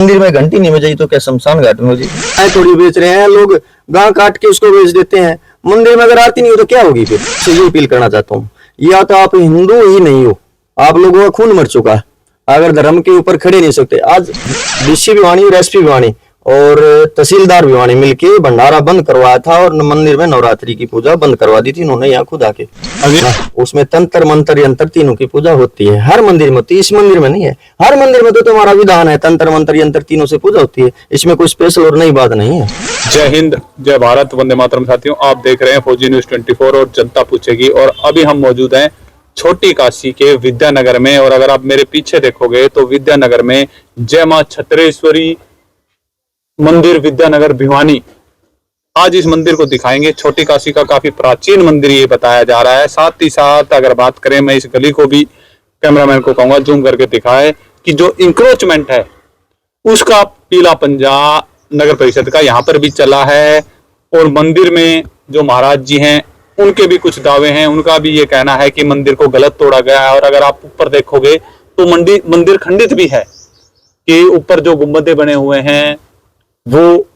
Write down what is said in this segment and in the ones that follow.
मंदिर में घंटी नहीं बजाई तो क्या शमशान घाट में हो जाए? थोड़ी बेच रहे हैं लोग, गांव काट के उसको बेच देते हैं। मंदिर में अगर आरती नहीं हो तो क्या होगी? फिर से ये अपील करना चाहता हूँ, या तो आप हिंदू ही नहीं हो, आप लोगों का खून मर चुका है, अगर धर्म के ऊपर खड़े नहीं सकते। आज डीसी भिवानी और एसपी भिवानी और तहसीलदार भिवानी मिलके भंडारा बंद करवाया था और मंदिर में नवरात्रि की पूजा बंद करवा दी थी इन्होंने यहाँ खुद आके। उसमें तंत्र मंत्र यंत्र तीनों की पूजा होती है, हर मंदिर में होती है, इस मंदिर में नहीं है। हर मंदिर में तो तुम्हारा विधान है, तंत्र मंत्र यंत्र तीनों से पूजा होती है, इसमें कोई स्पेशल और नई बात नहीं है। जय हिंद, जय भारत, वंदे मातरम। साथियों, आप देख रहे हैं फौजी न्यूज 24 और जनता पूछेगी। और अभी हम मौजूद हैं छोटी काशी के विद्यानगर में। और अगर आप मेरे पीछे देखोगे तो विद्यानगर में जय मां छत्रेश्वरी मंदिर विद्यानगर भिवानी, आज इस मंदिर को दिखाएंगे। छोटी काशी का काफी प्राचीन मंदिर ये बताया जा रहा है। साथ ही साथ अगर बात करें, मैं इस गली को भी कैमरामैन को कहूंगा जूम करके दिखाए कि जो इंक्रोचमेंट है उसका पीला पंजा नगर परिषद का यहाँ पर भी चला है। और मंदिर में जो महाराज जी हैं उनके भी कुछ दावे हैं, उनका भी ये कहना है कि मंदिर को गलत तोड़ा गया है। और अगर आप ऊपर देखोगे तो मंदिर खंडित भी है कि ऊपर जो गुंबदें बने हुए हैं वो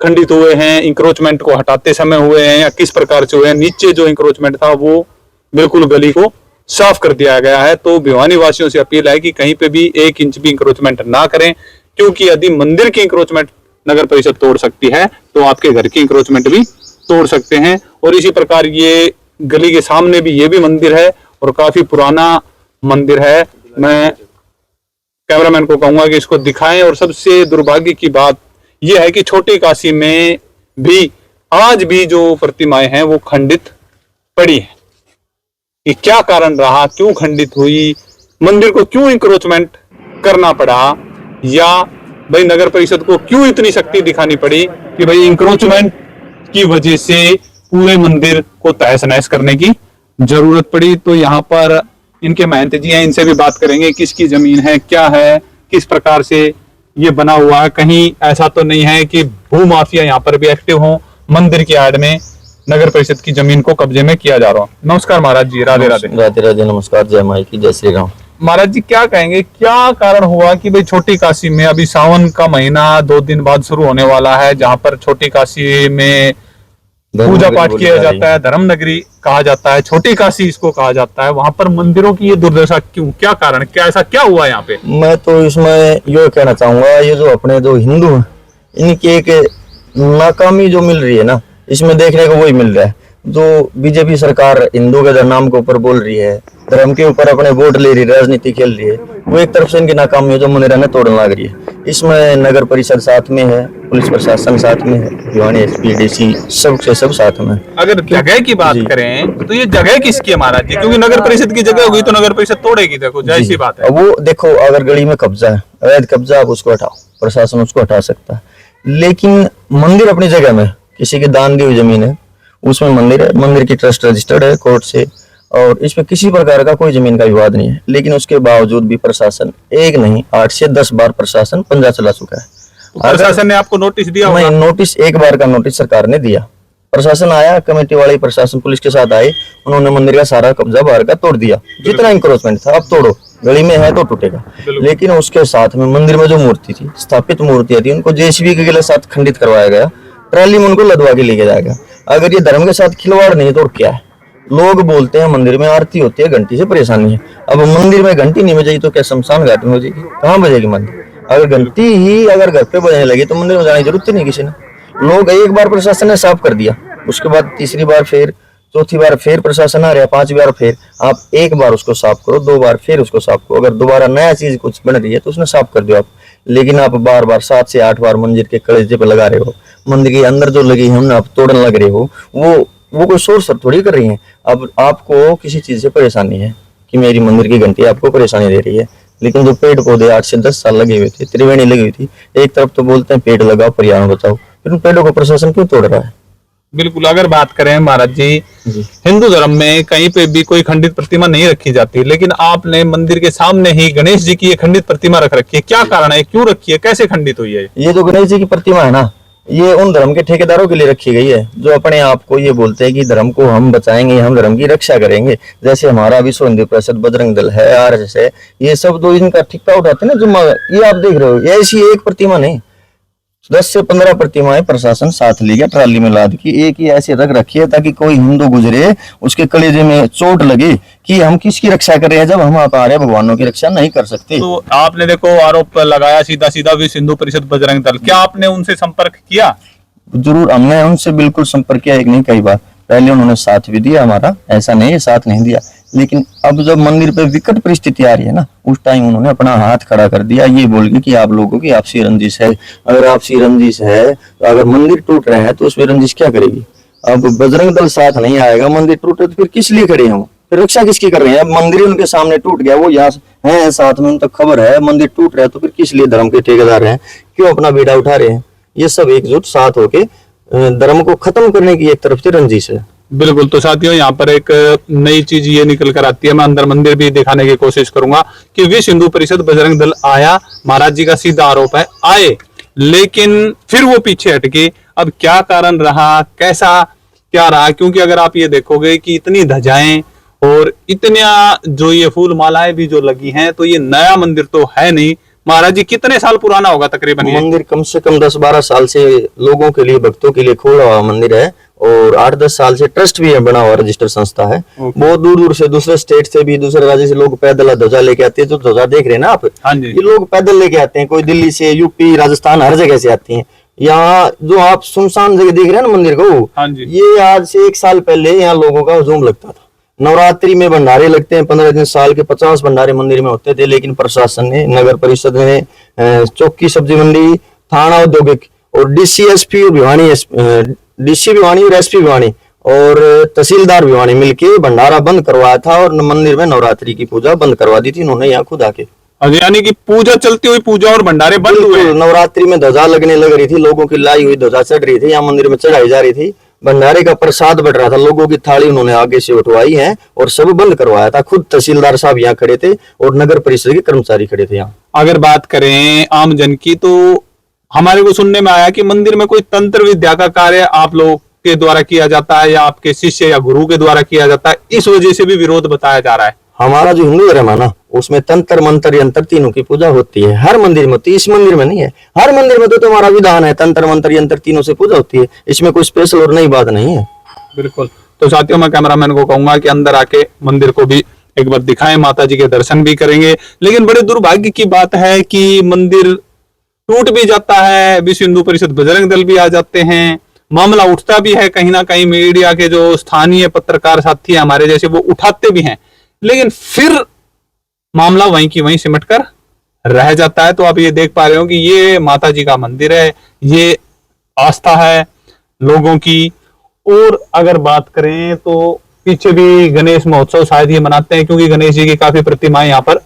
खंडित हुए हैं, इंक्रोचमेंट को हटाते समय हुए हैं या किस प्रकार से हुए हैं। नीचे जो इंक्रोचमेंट था वो बिल्कुल गली को साफ कर दिया गया है। तो भिवानी वासियों से अपील है कि कहीं पे भी 1 इंच भी इंक्रोचमेंट ना करें, क्योंकि यदि मंदिर की इंक्रोचमेंट नगर परिषद तोड़ सकती है तो आपके घर की इंक्रोचमेंट भी तोड़ सकते हैं। और इसी प्रकार ये गली के सामने भी ये भी मंदिर है और काफी पुराना मंदिर है। मैं कैमरामैन को कहूंगा कि इसको दिखाएं। और सबसे दुर्भाग्य की बात यह है कि छोटी काशी में भी आज भी जो प्रतिमाएं हैं वो खंडित पड़ी है। कि क्या कारण रहा, क्यों खंडित हुई, मंदिर को क्यों इंक्रोचमेंट करना पड़ा, या भाई नगर परिषद को क्यों इतनी शक्ति दिखानी पड़ी कि भाई इंक्रोचमेंट की वजह से पूरे मंदिर को तहस नहस करने की जरूरत पड़ी। तो यहाँ पर इनके महंत जी हैं, इनसे भी बात करेंगे किसकी जमीन है, क्या है, किस प्रकार से ये बना हुआ है। कहीं ऐसा तो नहीं है कि भू माफिया यहाँ पर भी एक्टिव हो, मंदिर की आड़ में नगर परिषद की जमीन को कब्जे में किया जा रहा हो। नमस्कार महाराज जी, राधे राधे। राधे राधे, नमस्कार, जय माई की, जय श्री राम। महाराज जी, क्या कहेंगे, क्या कारण हुआ कि भाई छोटी काशी में अभी सावन का महीना 2 दिन बाद शुरू होने वाला है, जहां पर छोटी काशी में पूजा पाठ किया जाता है, धर्म नगरी कहा जाता है, छोटी काशी इसको कहा जाता है, वहां पर मंदिरों की ये दुर्दशा क्यों, क्या कारण, क्या ऐसा क्या हुआ यहाँ पे? मैं तो इसमें ये कहना चाहूंगा, ये जो अपने जो हिंदू हैं इनकी एक नाकामी जो मिल रही है ना, इसमें देखने को वही मिल रहा है। जो बीजेपी सरकार हिंदू के नाम के ऊपर बोल रही है, धर्म के ऊपर अपने वोट ले रही है, राजनीति खेल रही है, वो एक तरफ से इनकी नाकामी है जो मंदिर में तोड़ने लग रही है। इसमें नगर परिषद साथ में है, पुलिस प्रशासन साथ में है, भिवानी एसपी डीसी सबसे सब साथ में। अगर जगह की बात करें तो ये जगह किसकी है महाराज जी? क्योंकि नगर परिषद की जगह होगी तो नगर परिषद तोड़ेगी, देखो जाहिर सी बात है। वो देखो, अगर गली में कब्जा है, अवैध कब्जा, आप उसको हटाओ, प्रशासन उसको हटा सकता है। लेकिन मंदिर अपनी जगह में, किसी की दान दी हुई जमीन है, उसमें मंदिर है, मंदिर की ट्रस्ट रजिस्टर्ड है कोर्ट से, और इसमें किसी प्रकार का कोई जमीन का विवाद नहीं है। लेकिन उसके बावजूद भी प्रशासन एक नहीं 8 से 10 बार प्रशासन पंजा चला चुका है। तो प्रशासन ने आपको नोटिस दिया होगा? नहीं, नोटिस एक बार का नोटिस सरकार ने दिया। प्रशासन आया, कमेटी वाले प्रशासन पुलिस के साथ आए, उन्होंने मंदिर का सारा कब्जा बाहर का तोड़ दिया। जितना इंक्रोचमेंट था अब तोड़ो, गली में है तो टूटेगा। लेकिन उसके साथ में मंदिर में जो मूर्ति थी, स्थापित मूर्तियां थी, उनको जेसीबी के साथ खंडित करवाया गया, ट्रैली में उनको लदवा के लेके जाएगा। अगर ये धर्म के साथ खिलवाड़ नहीं है तो क्या है? लोग बोलते हैं मंदिर में आरती होती है, घंटी से परेशानी है। अब मंदिर में घंटी नहीं बजाई तो क्या शमशान घाट में हो जाएगी? कहाँ बजेगी मंदिर? अगर घंटी ही अगर घर पे बजने लगी तो मंदिर में जाने की जरूरत ही नहीं किसी ने। लोग एक बार प्रशासन ने साफ कर दिया, उसके बाद तीसरी बार फिर, चौथी बार फिर प्रशासन आ रहा, 5वीं बार फिर। आप एक बार उसको साफ करो, 2 बार फिर उसको साफ करो। अगर दोबारा नया चीज कुछ बन रही है तो उसने साफ कर दो आप। लेकिन आप बार बार 7 से 8 बार मंदिर के कलेजे पे लगा रहे हो, मंदिर के अंदर जो लगी है आप तोड़ने लग रहे हो। वो कोई शोर सर थोड़ी कर रही है। अब आपको किसी चीज से परेशानी है कि मेरी मंदिर की घंटी आपको परेशानी दे रही है, लेकिन जो पेड़ पौधे 8 से 10 साल लगे हुए थे, त्रिवेणी लगी हुई थी, एक तरफ तो बोलते हैं पेड़ लगाओ, पर्यावरण बचाओ, फिर उन पेड़ों को प्रशासन क्यों तोड़ रहा है? बिल्कुल, अगर बात करें महाराज जी, हिंदू धर्म में कहीं पे भी कोई खंडित प्रतिमा नहीं रखी जाती, लेकिन आपने मंदिर के सामने ही गणेश जी की ये खंडित प्रतिमा रख रखी है। क्या कारण है, क्यों रखी है, कैसे खंडित हुई है? ये जो गणेश जी की प्रतिमा है ना, ये उन धर्म के ठेकेदारों के लिए रखी गई है जो अपने आप को ये बोलते हैं कि धर्म को हम बचाएंगे, हम धर्म की रक्षा करेंगे। जैसे हमारा विश्व हिंदू परिषद, बजरंग दल है, आरएसएस है, ये सब तो इनका ठिक्का उठाते हैं ना। जो ये आप देख रहे हो, ये ऐसी एक प्रतिमा नहीं, 10 से 15 प्रतिमाएं प्रशासन साथ ले गया ट्राली में लाद की। एक ही ऐसे रख रखी है ताकि कोई हिंदू गुजरे उसके कलेजे में चोट लगे कि हम किसकी रक्षा कर रहे हैं जब हम हमारे भगवानों की रक्षा नहीं कर सकते। तो आपने देखो आरोप लगाया सीधा सीधा विश्व हिंदू परिषद बजरंग दल, क्या आपने उनसे संपर्क किया? जरूर, हमने उनसे बिल्कुल संपर्क किया, एक नहीं कई बार। पहले उन्होंने साथ भी दिया हमारा, ऐसा नहीं है साथ नहीं दिया, लेकिन अब जब मंदिर पे विकट परिस्थिति आ रही है ना, उस टाइम उन्होंने अपना हाथ खड़ा कर दिया, ये बोल के कि आप लोगों की आपसी रंजिश है। अगर आपसी रंजिश है तो अगर मंदिर टूट रहे हैं तो उसमें रंजिश क्या करेगी? अब बजरंग दल साथ नहीं आएगा, मंदिर टूटे तो फिर किस लिए खड़े हैं? फिर रक्षा किसकी कर रहे हैं? अब मंदिर उनके सामने टूट गया, वो यहाँ है साथ में, उन तक खबर है मंदिर टूट रहा है, तो फिर किस लिए धर्म के ठेकेदार हैं, क्यों अपना बेड़ा उठा रहे हैं? ये सब एकजुट साथ होके धर्म को खत्म करने की एक तरफ से रंजिश है। बिल्कुल। तो साथियों, यहाँ पर एक नई चीज ये निकल कर आती है, मैं अंदर मंदिर भी दिखाने की कोशिश करूंगा कि विश्व हिंदू परिषद बजरंग दल आया, महाराज जी का सीधा आरोप है, आए लेकिन फिर वो पीछे हटके। अब क्या कारण रहा, कैसा क्या रहा? क्योंकि अगर आप ये देखोगे कि इतनी ध्वजाएं और इतना जो ये फूल मालाएं भी जो लगी हैं, तो ये नया मंदिर तो है नहीं। महाराज जी कितने साल पुराना होगा तकरीबन? मंदिर कम से कम 10-12 साल से लोगों के लिए, भक्तों के लिए खोला हुआ मंदिर है, और 8-10 साल से ट्रस्ट भी है, बना हुआ रजिस्टर्ड संस्था है। बहुत दूर दूर से, दूसरे स्टेट से भी, दूसरे राज्य से लोग पैदल ध्वजा लेके आते हैं। जो ध्वजा देख रहे हैं ना आप, हाँ जी, ये लोग पैदल लेके आते हैं, कोई दिल्ली से, यूपी, राजस्थान, हर जगह से आती हैं। यहाँ जो आप सुनसान जगह देख रहे हैं ना मंदिर को, हाँ जी, ये आज से 1 साल पहले यहाँ लोगों का हुजूम लगता था। नवरात्रि में भंडारे लगते हैं, 15 दिन साल के 50 भंडारे मंदिर में होते थे, लेकिन प्रशासन ने, नगर परिषद ने, चौकी सब्जी मंडी, थाना औद्योगिक और डीसीएसपी भिवानी, डीसी भिवानी और एसपी भिवानी और तहसीलदार भिवानी मिलके भंडारा बंद करवाया था, और मंदिर में नवरात्रि की पूजा बंद करवा दी थी इन्होंने यहाँ खुद आके। यानी कि पूजा चलती हुई, पूजा और भंडारे बंद हुए। नवरात्रि में ध्वजा लगने लग रही थी, लोगों की लाई हुई ध्वजा चढ़ रही थी, यहाँ मंदिर में चढ़ाई जा रही थी, भंडारे का प्रसाद बढ़ रहा था, लोगों की थाली उन्होंने आगे से उठवाई है और सब बंद करवाया था। खुद तहसीलदार साहब यहाँ खड़े थे और नगर परिषद के कर्मचारी खड़े थे यहाँ। अगर बात करें आम जन की, तो हमारे को सुनने में आया कि मंदिर में कोई तंत्र विद्या का कार्य आप लोग के द्वारा किया जाता है या आपके शिष्य या गुरु के द्वारा किया जाता है, इस वजह से भी विरोध बताया जा रहा है। हमारा जो हिंदू धर्म है ना, उसमें तंत्र मंत्र यंत्र तीनों की पूजा होती है। हर मंदिर में होती है, इस मंदिर में नहीं है। हर मंदिर में तो तुम्हारा विधान है, तंत्र मंत्र यंत्र तीनों से पूजा होती है, इसमें कोई स्पेशल और नई बात नहीं है। बिल्कुल। तो साथियों, मैं कैमरामैन को कहूंगा कि अंदर आके मंदिर को भी एक बार दिखाएं, माता जी के दर्शन भी करेंगे। लेकिन बड़े दुर्भाग्य की बात है कि मंदिर टूट भी जाता है, विश्व हिंदू परिषद बजरंग दल भी आ जाते हैं, मामला उठता भी है, कहीं ना कहीं मीडिया के जो स्थानीय पत्रकार साथी है हमारे जैसे, वो उठाते भी हैं, लेकिन फिर मामला वहीं की वहीं सिमट कर रह जाता है। तो आप ये देख पा रहे हो कि ये माता जी का मंदिर है, ये आस्था है लोगों की। और अगर बात करें तो पीछे भी गणेश महोत्सव शायद ये मनाते हैं, क्योंकि गणेश जी की काफी प्रतिमाएं यहाँ पर,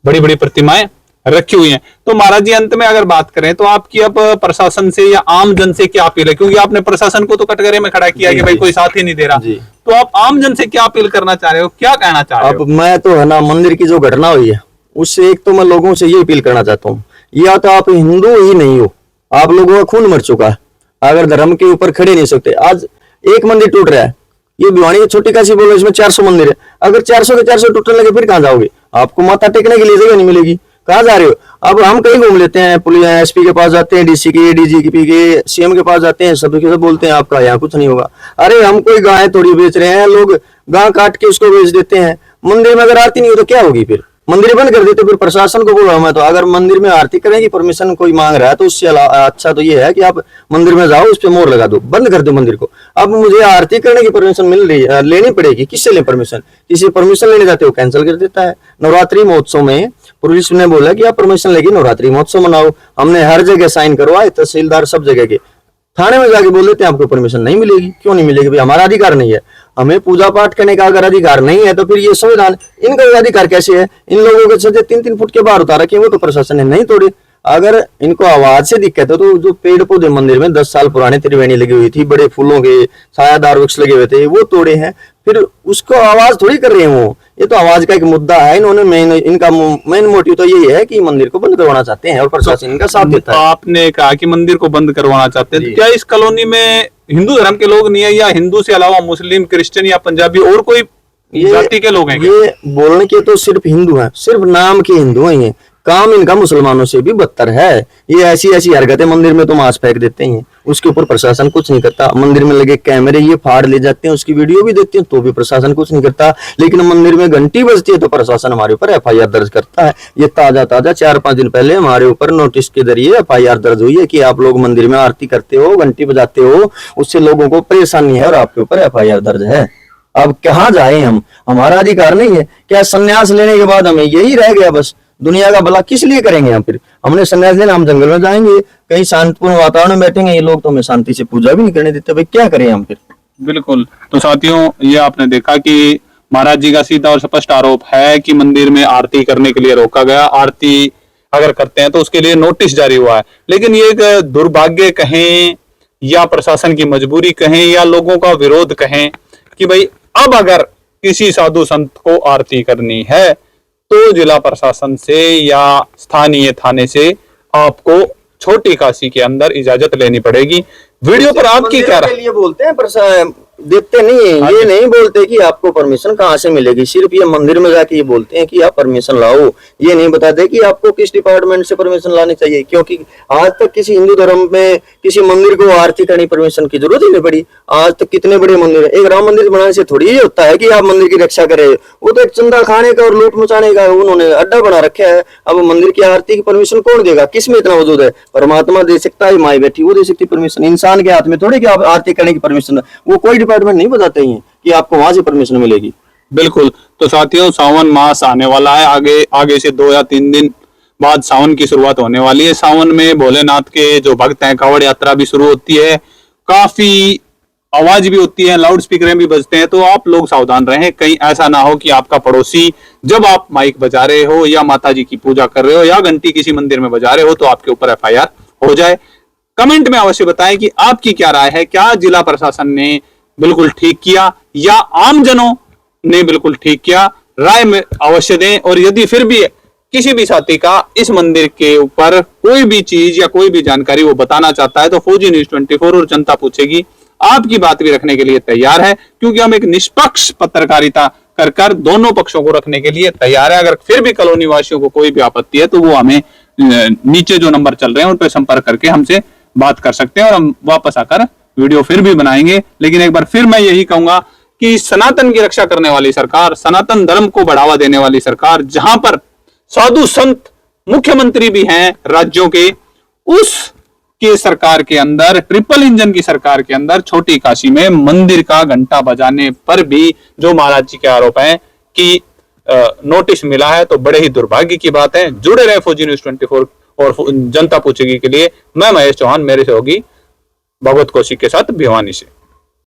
बड़ी बड़ी प्रतिमाएं रखी हुई हैं। तो महाराज जी, अंत में अगर बात करें तो आपकी अब प्रशासन से या आम जन से क्या अपील है? क्योंकि आपने प्रशासन को तो कटघरे में खड़ा किया कि भाई कोई साथ ही नहीं दे रहा, तो आप आम जन से क्या अपील करना चाह रहे हो, क्या कहना चाह रहे हो? अब मैं तो है ना, मंदिर की जो घटना हुई है उससे एक तो मैं लोगों से ये अपील करना चाहता हूँ, या तो आप हिंदू ही नहीं हो, आप लोगों का खून मर चुका है, अगर धर्म के ऊपर खड़े नहीं सकते। आज एक मंदिर टूट रहा है, ये भिवानी छोटी काशी बोलो, इसमें 400 मंदिर है, अगर 400 के 400 टूटने लगे फिर कहाँ जाओगे? आपको माथा टेकने के लिए जगह नहीं मिलेगी, कहाँ जा रहे हो? अब हम कहीं घूम लेते हैं, पुलिस एसपी के पास जाते हैं, डीसी के, डीजीपी के, सीएम के पास जाते हैं, सब के सब बोलते हैं आपका यहाँ कुछ नहीं होगा। अरे हम कोई गाय थोड़ी बेच रहे हैं, लोग गाय काट के उसको बेच देते हैं। मंदिर में अगर आरती नहीं हो तो क्या होगी? फिर मंदिर बंद कर देते, फिर प्रशासन को बोला मैं तो, अगर मंदिर में आरती करें की परमिशन कोई मांग रहा है तो उससे अच्छा तो ये है कि आप मंदिर में जाओ, उस पर मोहर लगा दो, बंद कर दो मंदिर को। अब मुझे आरती करने की परमिशन मिल रही है, लेनी पड़ेगी, किससे ले परमिशन? किसी परमिशन लेने जाते हो कैंसिल कर देता है। नवरात्रि महोत्सव में पुलिस ने बोला कि आप परमिशन लेके नवरात्रि महोत्सव मनाओ, हमने हर जगह साइन करवाए, तहसीलदार सब जगह के, थाने में जाके बोल देते हैं आपको परमिशन नहीं मिलेगी। क्यों नहीं मिलेगी भाई? हमारा अधिकार नहीं है, हमें पूजा पाठ करने का अगर अधिकार नहीं है तो फिर ये संविधान, इनका अधिकार कैसे है? इन लोगों के सजे 3-3 फुट के बाहर उतार रखे, वो तो प्रशासन ने नहीं तोड़े। अगर इनको आवाज से दिक्कत है तो जो पेड़ पौधे मंदिर में 10 साल पुराने त्रिवेणी लगी हुई थी, बड़े फूलों के छायादार वृक्ष लगे हुए थे, वो तोड़े हैं, फिर उसको आवाज थोड़ी कर रहे हैं वो। ये तो आवाज का एक मुद्दा है। इन्होंने इनका मेन मोटिव तो यही है कि मंदिर को बंद करवाना चाहते हैं और प्रशासन इनका साथ देता है। आपने कहा कि मंदिर को बंद करवाना चाहते हैं, तो क्या इस कॉलोनी में हिंदू धर्म के लोग नहीं है, या हिंदू से अलावा मुस्लिम, क्रिश्चियन या पंजाबी और कोई जाति के लोग हैं? ये बोलने के तो सिर्फ हिंदू हैं, सिर्फ नाम के हिंदू हैं। ये काम इनका मुसलमानों से भी बदतर है। ये ऐसी ऐसी हरकतें, मंदिर में तो मांस फेंक देते हैं, उसके ऊपर प्रशासन कुछ नहीं करता। मंदिर में लगे कैमरे ये फाड़ ले जाते हैं, उसकी वीडियो भी देते हैं तो भी प्रशासन कुछ नहीं करता। लेकिन मंदिर में घंटी बजती है तो प्रशासन हमारे ऊपर FIR दर्ज करता है। ये ताजा 4-5 दिन पहले हमारे ऊपर नोटिस के जरिए FIR दर्ज हुई है कि आप लोग मंदिर में आरती करते हो, घंटी बजाते हो, उससे लोगों को परेशानी है और आपके ऊपर FIR दर्ज है। अब कहाँ जाए हम? हमारा अधिकार नहीं है क्या? संन्यास लेने के बाद हमें यही रह गया बस? दुनिया का भला किस लिए करेंगे हम? फिर हमने संन्यास लेना, हम जंगल में जाएंगे, कहीं शांतिपूर्ण वातावरण में बैठेंगे, ये लोग तो हमें शांति से पूजा भी नहीं करने देते। भाई क्या करें हम फिर? बिल्कुल। तो साथियों, ये आपने देखा कि महाराज जी का सीधा और स्पष्ट आरोप है कि मंदिर में आरती करने के लिए रोका गया। आरती अगर करते हैं तो उसके लिए नोटिस जारी हुआ है। लेकिन ये एक दुर्भाग्य कहें या प्रशासन की मजबूरी कहें या लोगों का विरोध कहें कि भाई अब अगर किसी साधु संत को आरती करनी है तो जिला प्रशासन से या स्थानीय थाने से आपको छोटी काशी के अंदर इजाजत लेनी पड़ेगी। वीडियो पर आपकी क्या राय? ये बोलते हैं देते नहीं है, ये नहीं बोलते कि आपको परमिशन कहाँ से मिलेगी। सिर्फ ये मंदिर में जाके ये बोलते हैं कि आप परमिशन लाओ, ये नहीं बताते कि आपको किस डिपार्टमेंट से परमिशन लानी चाहिए। क्योंकि आज तक किसी हिंदू धर्म में किसी मंदिर को आरती करनी परमिशन की जरूरत ही नहीं पड़ी। आज तक कितने बड़े मंदिर है, एक राम मंदिर बनाने से थोड़ी ये होता है कि आप मंदिर की रक्षा करें। वो तो एक चंदा खाने का और लूट मचाने का उन्होंने अड्डा बना रखा है। अब मंदिर की आरती की परमिशन कौन देगा? किस में इतना वजूद है? परमात्मा दे सकता है, माई बैठी वो दे सकती परमिशन। इंसान के हाथ में थोड़ी कि आप आरती करने की परमिशन, वो कोई डिपार्टमेंट नहीं बताते हैं कि आपको वहां से परमिशन मिलेगी। बिल्कुल। तो साथियों, सावन मास आने वाला है, आगे से 2 या 3 दिन बाद सावन की शुरुआत होने वाली है। सावन में भोलेनाथ के जो भक्त हैं, कांवड़ यात्रा भी शुरू होती है, काफी आवाज भी होती है, लाउड स्पीकर भी बजते हैं। तो आप लोग सावधान रहें, कहीं ऐसा ना हो कि आपका पड़ोसी जब आप माइक बजा रहे हो या माता जी की पूजा कर रहे हो या घंटी किसी मंदिर में बजा रहे हो तो आपके ऊपर FIR हो जाए। कमेंट में अवश्य बताएं कि आपकी क्या राय है। क्या जिला प्रशासन ने बिल्कुल ठीक किया या आमजनों ने बिल्कुल ठीक किया? राय में अवश्य दें। और यदि फिर भी किसी भी साथी का इस मंदिर के ऊपर कोई भी चीज या कोई भी जानकारी वो बताना चाहता है तो फौजी न्यूज़ 24 और जनता पूछेगी आपकी बात भी रखने के लिए तैयार है, क्योंकि हम एक निष्पक्ष पत्रकारिता कर दोनों पक्षों को रखने के लिए तैयार है। अगर फिर भी कॉलोनी वासियों को कोई भी आपत्ति है तो वो हमें नीचे जो नंबर चल रहे हैं उन पर संपर्क करके हमसे बात कर सकते हैं और हम वापस आकर वीडियो फिर भी बनाएंगे। लेकिन एक बार फिर मैं यही कहूंगा कि सनातन की रक्षा करने वाली सरकार, सनातन धर्म को बढ़ावा देने वाली सरकार, जहां पर साधु संत मुख्यमंत्री भी हैं राज्यों के, उस के सरकार के अंदर, ट्रिपल इंजन की सरकार के अंदर छोटी काशी में मंदिर का घंटा बजाने पर भी जो महाराज जी के आरोप हैं कि नोटिस मिला है, तो बड़े ही दुर्भाग्य की बात है। जुड़े रहे फौजी न्यूज़ 24 और जनता पूछेगी के लिए। मैं महेश चौहान, मेरे से होगी भगवत कौशिक के साथ भिवानी से।